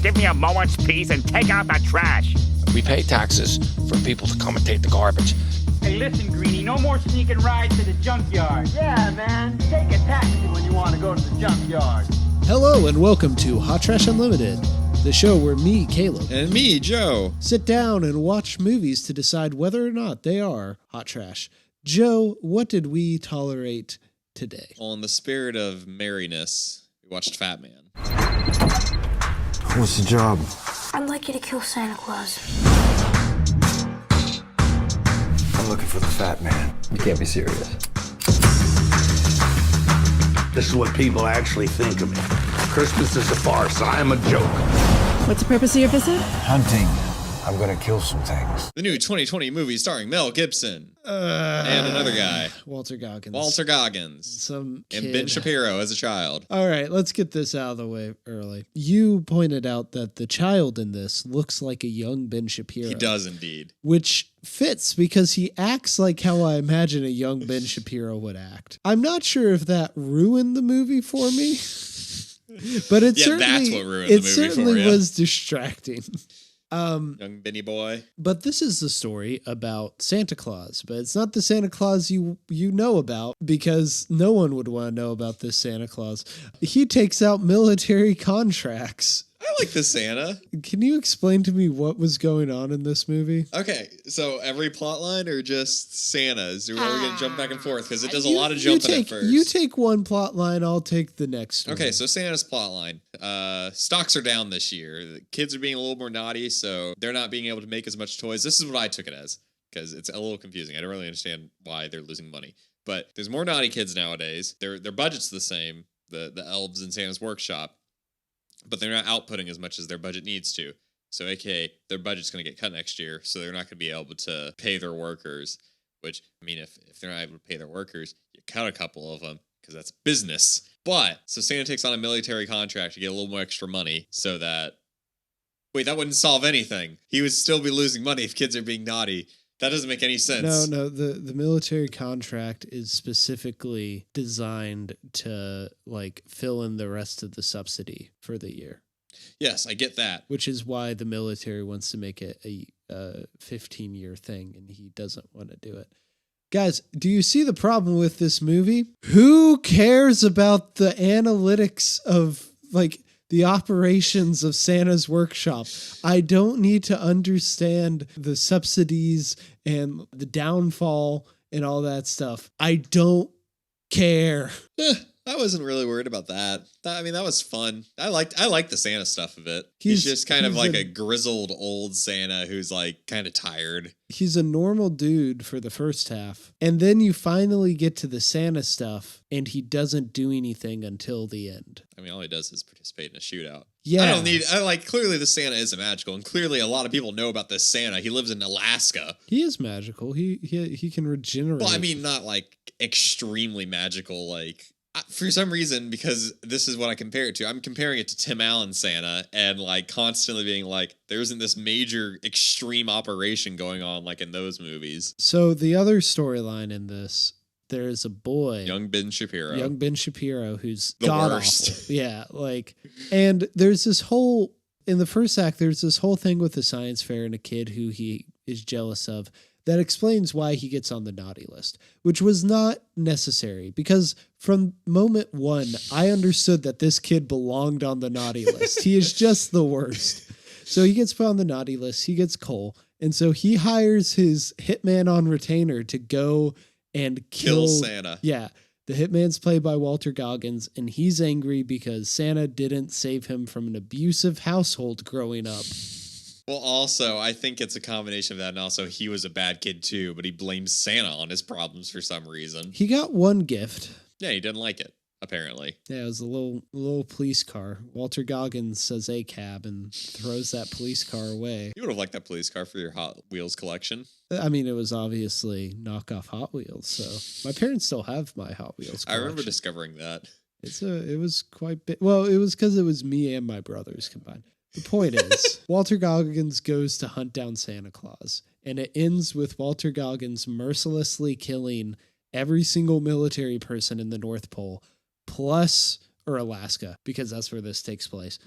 give me a moment's peace and take out the trash. We pay taxes for people to come and take the garbage. Hey, listen, Greenie, no more sneaking rides to the junkyard. Yeah, man, take a taxi when you want to go to the junkyard. Hello and welcome to Hot Trash Unlimited, the show where me, Caleb, and me, Joe, sit down and watch movies to decide whether or not they are hot trash. Joe, what did we tolerate today? Well, in the spirit of merriness, we watched Fatman. What's the job? I'd like you to kill Santa Claus. I'm looking for the fat man. You can't be serious. This is what people actually think of me. Christmas is a farce. I am a joke. What's the purpose of your visit? Hunting. I'm gonna kill some things. The new 2020 movie starring Mel Gibson and another guy. Walter Goggins. Some kid. And Ben Shapiro as a child. All right, let's get this out of the way early. You pointed out that the child in this looks like a young Ben Shapiro. He does indeed. Which fits because he acts like how I imagine a young Ben Shapiro would act. I'm not sure if that ruined the movie for me, but it that's what ruined the movie certainly was distracting. Young Benny boy. But this is the story about Santa Claus, but it's not the Santa Claus you know about, because no one would want to know about this Santa Claus. He takes out military contracts. I like the Santa. Can you explain to me what was going on in this movie? Okay, so every plot line or just Santa's? We're going to jump back and forth because it does a lot of jumping at first. You take one plot line, I'll take the next story. Okay, so Santa's plot line. Stocks are down this year. The kids are being a little more naughty, so they're not being able to make as much toys. This is what I took it as, because it's a little confusing. I don't really understand why they're losing money. But there's more naughty kids nowadays. Their budget's the same, the elves in Santa's workshop, but they're not outputting as much as their budget needs to. So, aka, their budget's going to get cut next year, so they're not going to be able to pay their workers, which, I mean, if they're not able to pay their workers, you cut a couple of them, because that's business. But, so Santa takes on a military contract to get a little more extra money, so that... Wait, that wouldn't solve anything. He would still be losing money if kids are being naughty. That doesn't make any sense. No, the military contract is specifically designed to, like, fill in the rest of the subsidy for the year. Yes, I get that. Which is why the military wants to make it a 15-year thing, and he doesn't want to do it. Guys, do you see the problem with this movie? Who cares about the analytics of, like, the operations of Santa's workshop? I don't need to understand the subsidies and the downfall and all that stuff. I don't care. I wasn't really worried about that. I mean, that was fun. I liked the Santa stuff of it. He's just kind of like a grizzled old Santa who's like kind of tired. He's a normal dude for the first half. And then you finally get to the Santa stuff and he doesn't do anything until the end. I mean, all he does is participate in a shootout. Yeah. Clearly the Santa isn't magical, and clearly a lot of people know about this Santa. He lives in Alaska. He is magical. He can regenerate. Well, I mean, not like extremely magical, like... For some reason, because this is what I compare it to, I'm comparing it to Tim Allen Santa and like constantly being like, there isn't this major extreme operation going on like in those movies. So the other storyline in this, there is a boy, young Ben Shapiro, who's the worst. Awful. Yeah, like, and there's this whole, in the first act, there's this whole thing with the science fair and a kid who he is jealous of. That explains why he gets on the naughty list, which was not necessary, because from moment one, I understood that this kid belonged on the naughty list. He is just the worst. So he gets put on the naughty list. He gets coal. And so he hires his hitman on retainer to go and kill Santa. Yeah. The hitman's played by Walter Goggins, and he's angry because Santa didn't save him from an abusive household growing up. Well, also, I think it's a combination of that, and also he was a bad kid too, but he blames Santa on his problems for some reason. He got one gift. Yeah, he didn't like it, apparently. Yeah, it was a little police car. Walter Goggins says a cab and throws that police car away. You would have liked that police car for your Hot Wheels collection. I mean, it was obviously knockoff Hot Wheels, so my parents still have my Hot Wheels collection. I remember discovering that. It was quite big. Well, it was because it was me and my brothers combined. The point is, Walter Goggins goes to hunt down Santa Claus, and it ends with Walter Goggins mercilessly killing every single military person in the North Pole, plus, or Alaska, because that's where this takes place,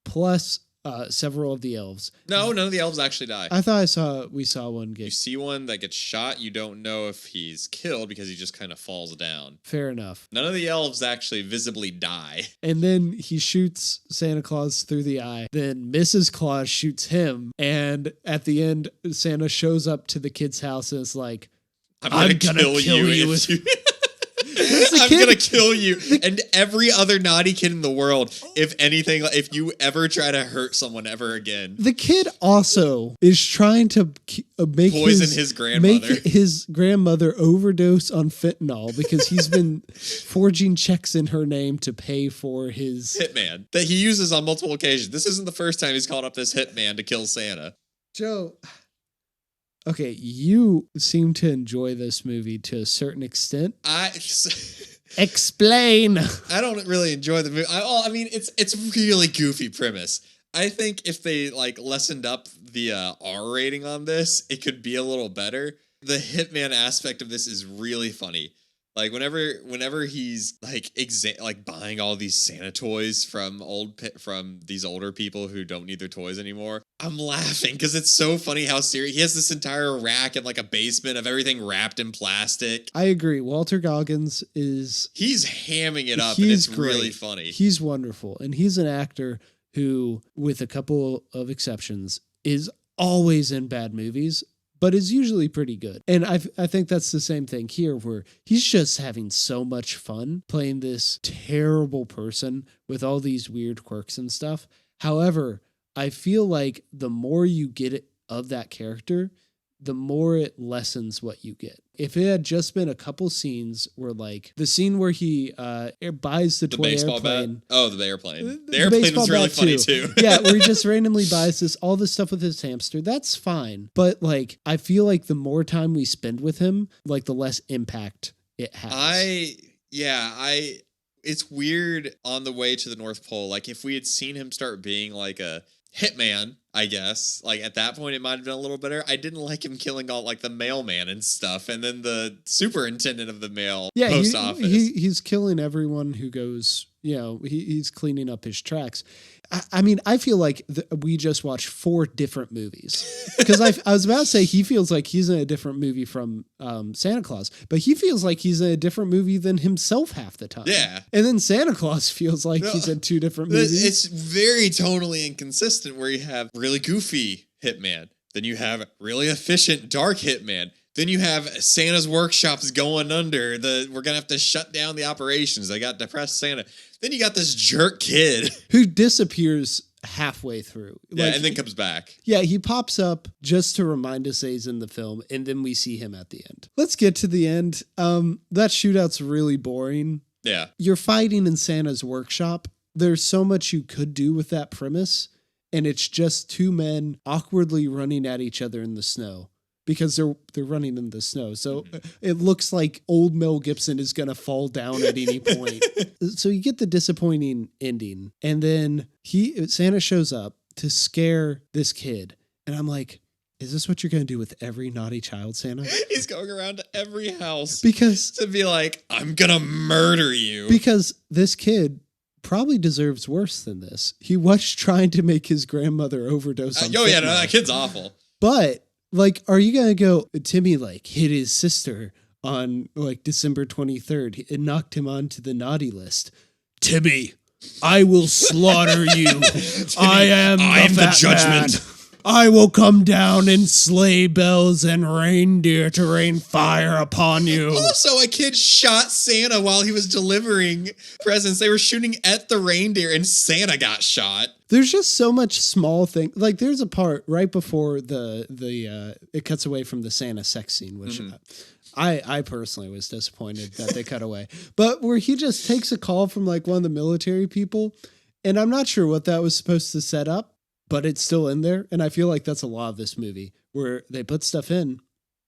plus several of the elves. No, none of the elves actually die. I thought we saw one get. You see one that gets shot. You don't know if he's killed because he just kind of falls down. Fair enough. None of the elves actually visibly die. And then he shoots Santa Claus through the eye. Then Mrs. Claus shoots him. And at the end, Santa shows up to the kid's house and is like, I'm gonna kill you if you... I'm gonna kill you and every other naughty kid in the world. If anything, if you ever try to hurt someone ever again. The kid also is trying to make poison his grandmother. Make his grandmother overdose on fentanyl because he's been forging checks in her name to pay for his hitman that he uses on multiple occasions. This isn't the first time he's called up this hitman to kill Santa. Joe. Okay, you seem to enjoy this movie to a certain extent. Explain. I don't really enjoy the movie. I mean, it's a really goofy premise. I think if they like lessened up the R rating on this, it could be a little better. The hitman aspect of this is really funny. Like whenever he's like buying all these Santa toys from these older people who don't need their toys anymore, I'm laughing because it's so funny how serious he has this entire rack in like a basement of everything wrapped in plastic. I agree. Walter Goggins he's hamming it up and it's great. Really funny. He's wonderful. And he's an actor who, with a couple of exceptions, is always in bad movies, but is usually pretty good. And I think that's the same thing here, where he's just having so much fun playing this terrible person with all these weird quirks and stuff. However, I feel like the more you get of that character, the more it lessens what you get. If it had just been a couple scenes where, like, the scene where he buys the toy baseball airplane. Bat? Oh, the airplane. The airplane was really funny too. Yeah, where he just randomly buys all this stuff with his hamster. That's fine. But, like, I feel like the more time we spend with him, like, the less impact it has. It's weird on the way to the North Pole. Like, if we had seen him start being like a hitman, I guess, like at that point it might have been a little better. I didn't like him killing all like the mailman and stuff, and then the superintendent of the mail post office. He's killing everyone who goes, he's cleaning up his tracks. I mean, I feel like we just watched 4 different movies because I was about to say he feels like he's in a different movie from Santa Claus, but he feels like he's in a different movie than himself half the time. Yeah. And then Santa Claus feels like he's in 2 different movies. It's very tonally inconsistent where you have really goofy hitman, then you have really efficient dark hitman, then you have Santa's workshops going under. We're gonna have to shut down the operations. They got depressed Santa. Then you got this jerk kid who disappears halfway through. Yeah, and then comes back. Yeah, he pops up just to remind us that he's in the film, and then we see him at the end. Let's get to the end. That shootout's really boring. Yeah. You're fighting in Santa's workshop. There's so much you could do with that premise, and it's just 2 men awkwardly running at each other in the snow. Because they're running in the snow. So it looks like old Mel Gibson is going to fall down at any point. So you get the disappointing ending. And then Santa shows up to scare this kid. And I'm like, is this what you're going to do with every naughty child, Santa? He's going around to every house to be like, I'm going to murder you. Because this kid probably deserves worse than this. He was trying to make his grandmother overdose on fentanyl. That kid's awful. But... like, are you going to go, Timmy, like, hit his sister on, like, December 23rd and knocked him onto the naughty list? Timmy, I will slaughter you. Timmy, I am the judgment. Man. I will come down in sleigh bells and reindeer to rain fire upon you. Also, a kid shot Santa while he was delivering presents. They were shooting at the reindeer and Santa got shot. There's just so much small thing. Like there's a part right before the it cuts away from the Santa sex scene, which I personally was disappointed that they cut away. But where he just takes a call from like one of the military people, and I'm not sure what that was supposed to set up, but it's still in there. And I feel like that's a lot of this movie where they put stuff in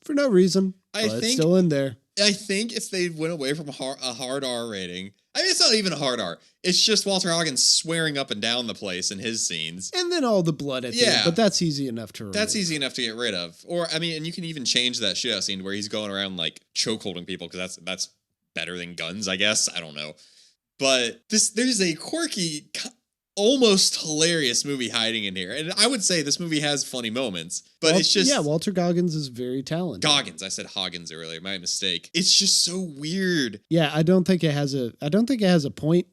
for no reason, but it's still in there. I think if they went away from a hard R rating, I mean, it's not even a hard R. It's just Walter Goggins swearing up and down the place in his scenes. And then all the blood at the end, but that's easy enough to remove. That's easy enough to get rid of. Or, I mean, and you can even change that shootout scene where he's going around, like, chokeholding people, because that's better than guns, I guess. I don't know. But there's a quirky almost hilarious movie hiding in here. And I would say this movie has funny moments, but it's just... Yeah, Walter Goggins is very talented. Goggins. I said Hoggins earlier. My mistake. It's just so weird. Yeah, I don't think it has a point.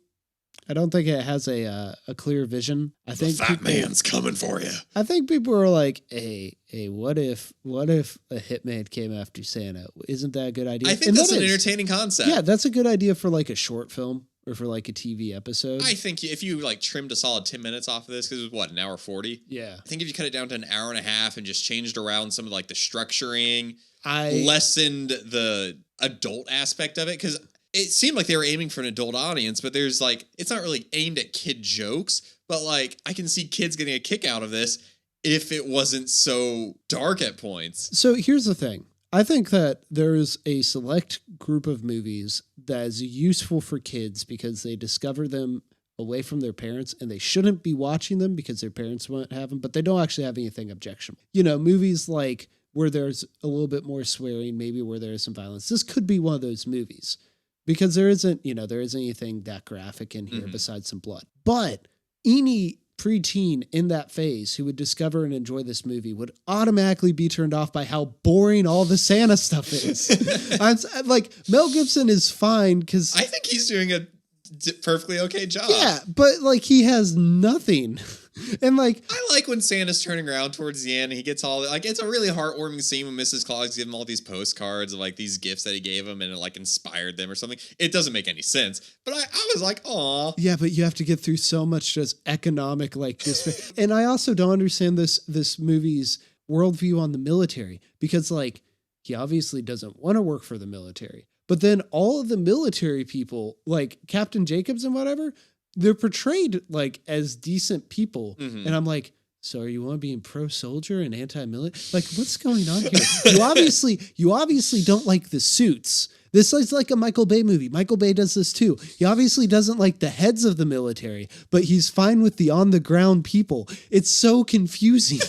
I don't think it has a clear vision. I think the fat man's coming for you. I think people are like, hey, what if a hitman came after Santa? Isn't that a good idea? I think that's an entertaining concept. Yeah, that's a good idea for like a short film or for like a TV episode. I think if you like trimmed a solid 10 minutes off of this, because it was an hour 40? Yeah. I think if you cut it down to an hour and a half and just changed around some of like the structuring, lessened the adult aspect of it, because it seemed like they were aiming for an adult audience, but there's like, it's not really aimed at kid jokes, but like I can see kids getting a kick out of this if it wasn't so dark at points. So here's the thing. I think that there's a select group of movies that is useful for kids because they discover them away from their parents and they shouldn't be watching them because their parents won't have them, but they don't actually have anything objectionable. You know, movies like where there's a little bit more swearing, maybe where there is some violence. This could be one of those movies. Because there isn't anything that graphic in here besides some blood. But any preteen in that phase who would discover and enjoy this movie would automatically be turned off by how boring all the Santa stuff is. Like, Mel Gibson is fine because... I think he's doing a perfectly okay job. Yeah, but like he has nothing. And like, I like when Santa's turning around towards the end and he gets all like, it's a really heartwarming scene when Mrs. Claus gives him all these postcards of like these gifts that he gave him and it like inspired them or something. It doesn't make any sense, but I was like, aw. Yeah, but you have to get through so much just economic like this. And I also don't understand this movie's worldview on the military because like he obviously doesn't want to work for the military. But then all of the military people, like Captain Jacobs and whatever, they're portrayed like as decent people. And I'm like, so are you want being pro-soldier and anti-military? Like, what's going on here? You obviously don't like the suits. This is like a Michael Bay movie. Michael Bay does this too. He obviously doesn't like the heads of the military, but he's fine with the on-the-ground people. It's so confusing.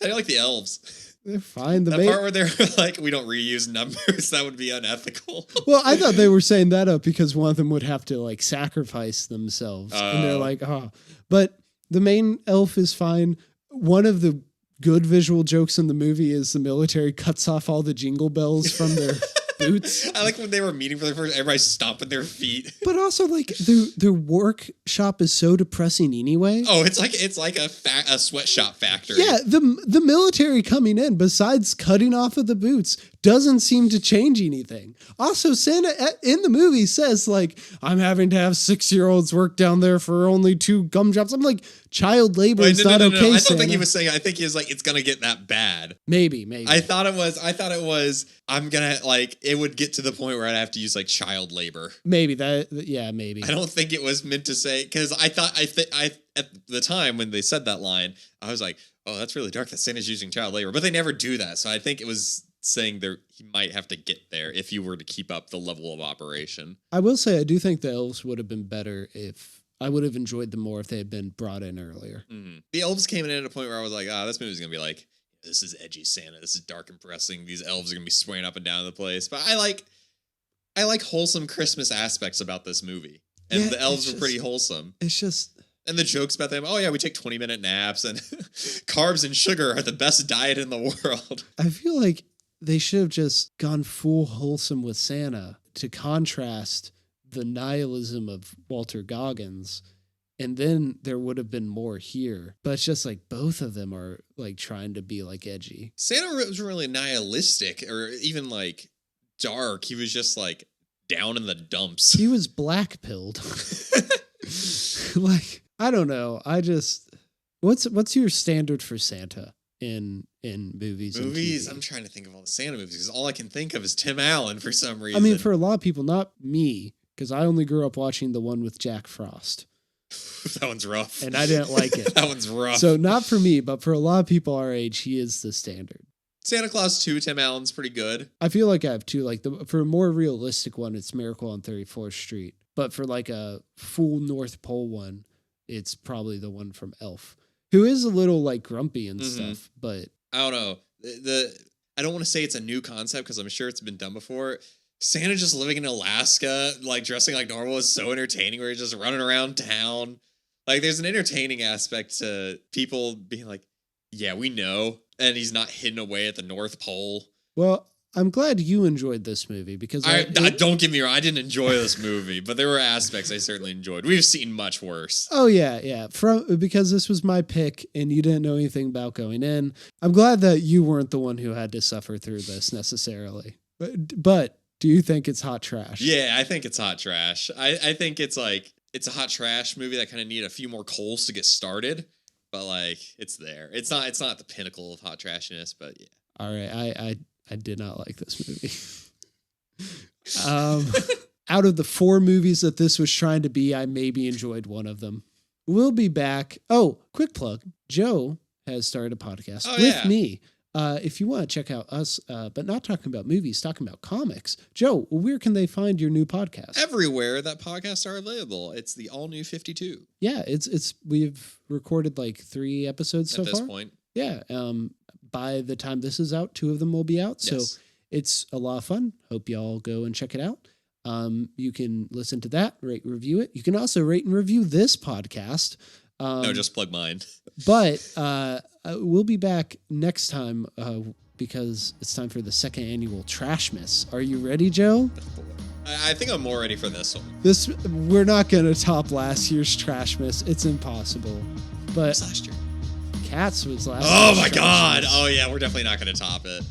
I like the elves. They're fine. That part where they're like, we don't reuse numbers, that would be unethical. Well, I thought they were saying that up because one of them would have to like sacrifice themselves. And they're like, oh. But the main elf is fine. One of the good visual jokes in the movie is the military cuts off all the jingle bells from their boots. I like when they were meeting for the first, everybody stomping their feet. But also like their workshop is so depressing anyway. Oh, it's like a sweatshop factory. Yeah, the military coming in, besides cutting off of the boots, doesn't seem to change anything. Also, Santa in the movie says like, I'm having to have 6-year-olds work down there for only 2 gumdrops. I'm like, child labor is not okay. I don't Santa. think he was saying. I think he was like, it's gonna get that bad. Maybe. I thought it was. I'm gonna like. It would get to the point where I'd have to use like child labor. Maybe that. Yeah, maybe. I don't think it was meant to say because I thought I at the time when they said that line, I was like, oh, that's really dark that Santa's using child labor, but they never do that. So I think it was saying there he might have to get there if you were to keep up the level of operation. I will say I do think the elves would have been better if. I would have enjoyed them more if they had been brought in earlier. The elves came in at a point where I was like, this movie's going to be like, this is edgy Santa. This is dark and pressing. These elves are going to be swearing up and down the place. But I like wholesome Christmas aspects about this movie. And the elves are pretty wholesome. It's just... And the jokes about them, oh yeah, we take 20-minute naps and carbs and sugar are the best diet in the world. I feel like they should have just gone full wholesome with Santa to contrast the nihilism of Walter Goggins, and then there would have been more here. But it's just like both of them are like trying to be like edgy. Santa wasn't really nihilistic or even like dark. He was just like down in the dumps. He was black-pilled. Like, I don't know. I just what's your standard for Santa in movies? Movies? I'm trying to think of all the Santa movies because all I can think of is Tim Allen for some reason. I mean, for a lot of people, not me. Because I only grew up watching the one with Jack Frost. That one's rough. And I didn't like it. That one's rough. So not for me, but for a lot of people our age, he is the standard. Santa Claus 2, Tim Allen's pretty good. I feel like I have two. Like for a more realistic one, it's Miracle on 34th Street. But for like a full North Pole one, it's probably the one from Elf, who is a little like grumpy and stuff. But I don't know. I don't want to say it's a new concept because I'm sure it's been done before. Santa just living in Alaska, like dressing like normal is so entertaining where he's just running around town. Like there's an entertaining aspect to people being like, yeah, we know. And he's not hidden away at the North Pole. Well, I'm glad you enjoyed this movie because don't get me wrong, I didn't enjoy this movie, but there were aspects I certainly enjoyed. We've seen much worse. Oh yeah. Because this was my pick and you didn't know anything about going in. I'm glad that you weren't the one who had to suffer through this necessarily. But do you think it's hot trash? Yeah, I think it's hot trash. I think it's like it's a hot trash movie that kind of need a few more coals to get started, but like it's there. It's not the pinnacle of hot trashiness, but yeah. All right, I did not like this movie. Out of the 4 movies that this was trying to be, I maybe enjoyed one of them. We'll be back. Oh, quick plug. Joe has started a podcast with me. If you want to check out us, but not talking about movies, talking about comics. Joe, where can they find your new podcast? Everywhere that podcasts are available. It's the all new 52. Yeah, it's we've recorded like 3 episodes so far. At this point. Yeah. By the time this is out, 2 of them will be out. Yes. So it's a lot of fun. Hope y'all go and check it out. You can listen to that, rate and review it. You can also rate and review this podcast. No, just plug mine. But we'll be back next time because it's time for the 2nd annual Trashmas. Are you ready, Joe? I think I'm more ready for this one. We're not going to top last year's Trashmas. It's impossible. But last year? Cats was last. Oh my God! Oh yeah, we're definitely not going to top it.